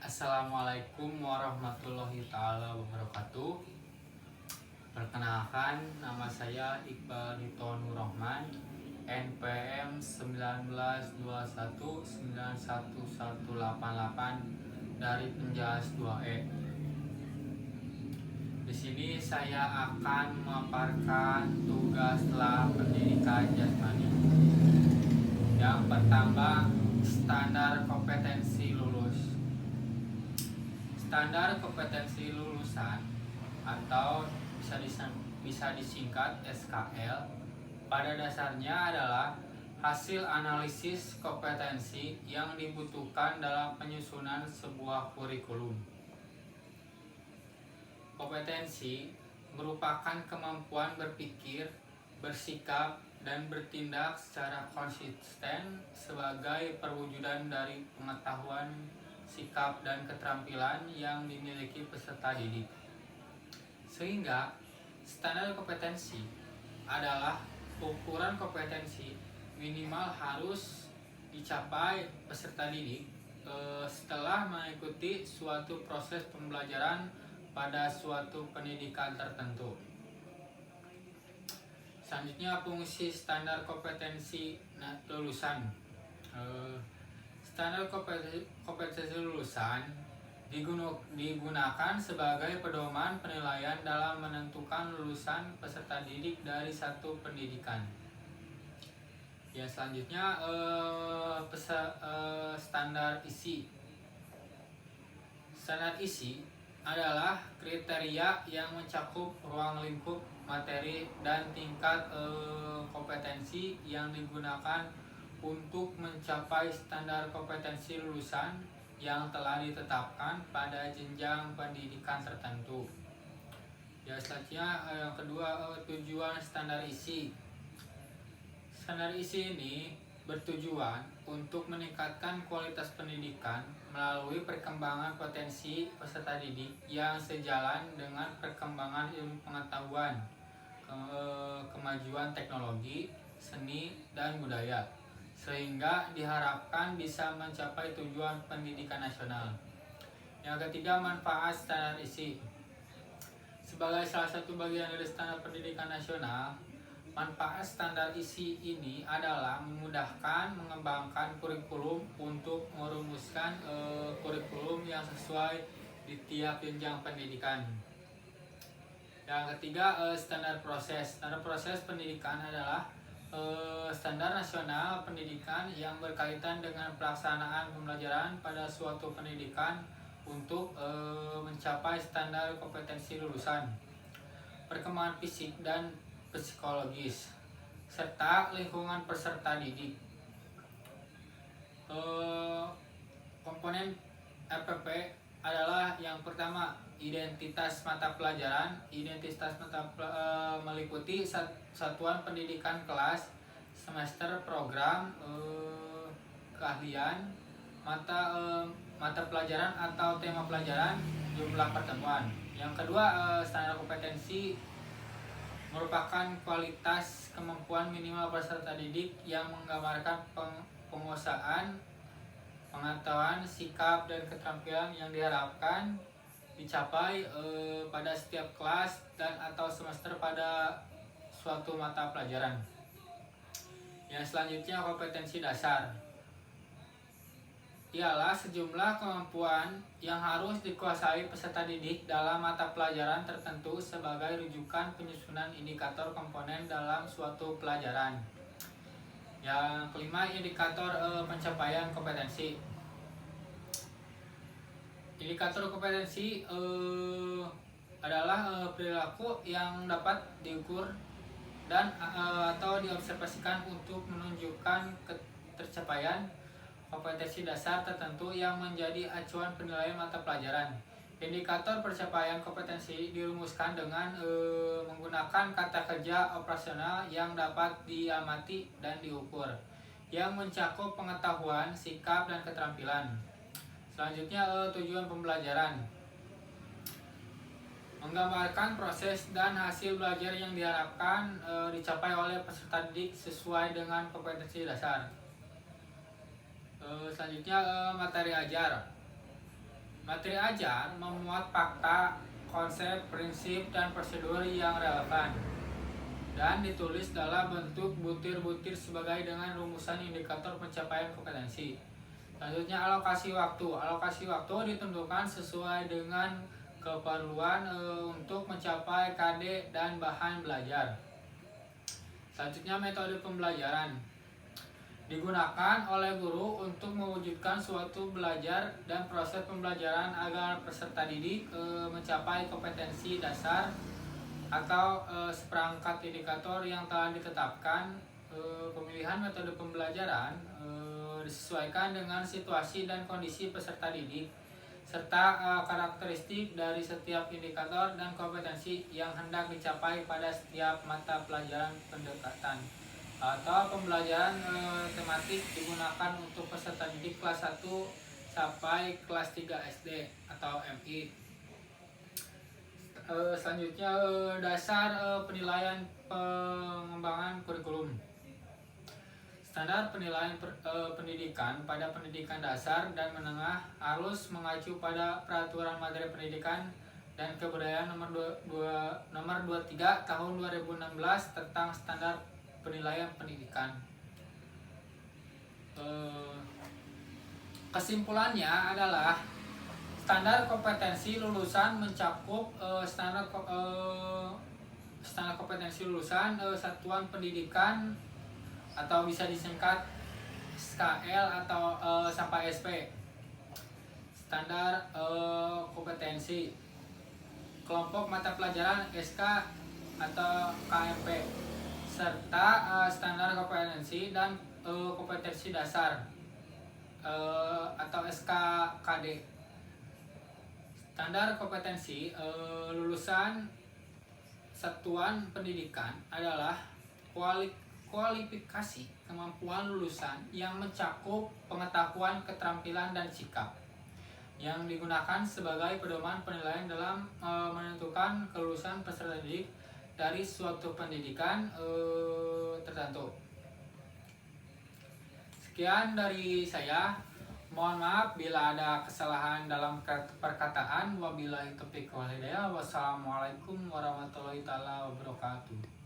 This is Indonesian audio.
Assalamualaikum warahmatullahi taala wabarakatuh. Perkenalkan, nama saya Iqbal Dito Nurrohman, NPM 1921911188 dari Penjas 2E. Di sini saya akan memaparkan tugas telah pendidikan jasmani. Yang pertama, standar kompetensi lulus. Standar kompetensi lulusan atau bisa disingkat SKL pada dasarnya adalah hasil analisis kompetensi yang dibutuhkan dalam penyusunan sebuah kurikulum. Kompetensi merupakan kemampuan berpikir, bersikap, dan bertindak secara konsisten sebagai perwujudan dari pengetahuan, sikap, dan keterampilan yang dimiliki peserta didik. Sehingga standar kompetensi adalah ukuran kompetensi minimal harus dicapai peserta didik setelah mengikuti suatu proses pembelajaran pada suatu pendidikan tertentu. Selanjutnya, fungsi standar kompetensi lulusan. Standar kompetensi lulusan digunakan sebagai pedoman penilaian dalam menentukan lulusan peserta didik dari satu pendidikan. Ya, selanjutnya standar isi. Standar isi adalah kriteria yang mencakup ruang lingkup materi dan tingkat kompetensi yang digunakan untuk mencapai standar kompetensi lulusan yang telah ditetapkan pada jenjang pendidikan tertentu. Ya, selanjutnya yang kedua, tujuan standar isi. Standar isi ini bertujuan untuk meningkatkan kualitas pendidikan melalui perkembangan potensi peserta didik yang sejalan dengan perkembangan ilmu pengetahuan, kemajuan teknologi, seni, dan budaya, sehingga diharapkan bisa mencapai tujuan pendidikan nasional. Yang ketiga, manfaat standar isi. Sebagai salah satu bagian dari standar pendidikan nasional, manfaat standar isi ini adalah memudahkan mengembangkan kurikulum untuk merumuskan kurikulum yang sesuai di tiap jenjang pendidikan. Yang ketiga, standar proses. Standar proses pendidikan adalah standar nasional pendidikan yang berkaitan dengan pelaksanaan pembelajaran pada suatu pendidikan untuk mencapai standar kompetensi lulusan, perkembangan fisik dan psikologis, serta lingkungan peserta didik. Komponen RPP adalah yang pertama, identitas mata pelajaran. Identitas meliputi satuan pendidikan, kelas, semester, program, keahlian, mata pelajaran atau tema pelajaran, jumlah pertemuan. Yang kedua, standar kompetensi merupakan kualitas kemampuan minimal peserta didik yang menggambarkan penguasaan, pengetahuan, sikap, dan keterampilan yang diharapkan dicapai pada setiap kelas dan atau semester pada suatu mata pelajaran. Yang selanjutnya, kompetensi dasar ialah sejumlah kemampuan yang harus dikuasai peserta didik dalam mata pelajaran tertentu sebagai rujukan penyusunan indikator komponen dalam suatu pelajaran. Yang kelima, indikator pencapaian kompetensi. Indikator kompetensi adalah perilaku yang dapat diukur dan atau diobservasikan untuk menunjukkan tercapaian kompetensi dasar tertentu yang menjadi acuan penilaian mata pelajaran. Indikator pencapaian kompetensi dirumuskan dengan menggunakan kata kerja operasional yang dapat diamati dan diukur, yang mencakup pengetahuan, sikap, dan keterampilan. Selanjutnya, tujuan pembelajaran. Menggambarkan proses dan hasil belajar yang diharapkan dicapai oleh peserta didik sesuai dengan kompetensi dasar. Selanjutnya, materi ajar. Materi ajar memuat fakta, konsep, prinsip, dan prosedur yang relevan dan ditulis dalam bentuk butir-butir sebagai dengan rumusan indikator pencapaian kompetensi. Selanjutnya alokasi waktu. Alokasi waktu ditentukan sesuai dengan keperluan untuk mencapai KD dan bahan belajar. Selanjutnya metode pembelajaran. Digunakan oleh guru untuk mewujudkan suatu belajar dan proses pembelajaran agar peserta didik mencapai kompetensi dasar atau seperangkat indikator yang telah ditetapkan. Pemilihan metode pembelajaran disesuaikan dengan situasi dan kondisi peserta didik serta karakteristik dari setiap indikator dan kompetensi yang hendak dicapai pada setiap mata pelajaran pendekatan atau pembelajaran tematik digunakan untuk peserta didik kelas 1 sampai kelas 3 SD atau MI. Selanjutnya dasar penilaian pengembangan kurikulum. Standar penilaian pendidikan pada pendidikan dasar dan menengah harus mengacu pada Peraturan Materi Pendidikan dan Kebudayaan nomor 23 tahun 2016 tentang standar penilaian pendidikan. Kesimpulannya adalah standar kompetensi lulusan mencakup standar kompetensi lulusan satuan pendidikan atau bisa disingkat SKL atau sampai SP. Standar kompetensi kelompok mata pelajaran SK atau KMP serta standar kompetensi dan kompetensi dasar atau SKKD. Standar kompetensi lulusan satuan pendidikan adalah kualifikasi kemampuan lulusan yang mencakup pengetahuan, keterampilan, dan sikap yang digunakan sebagai pedoman penilaian dalam menentukan kelulusan peserta didik dari suatu pendidikan tertentu. Sekian dari saya. Mohon maaf bila ada kesalahan dalam perkataan. Wabillahi taufiq wal hidayah. Wassalamualaikum warahmatullahi wabarakatuh.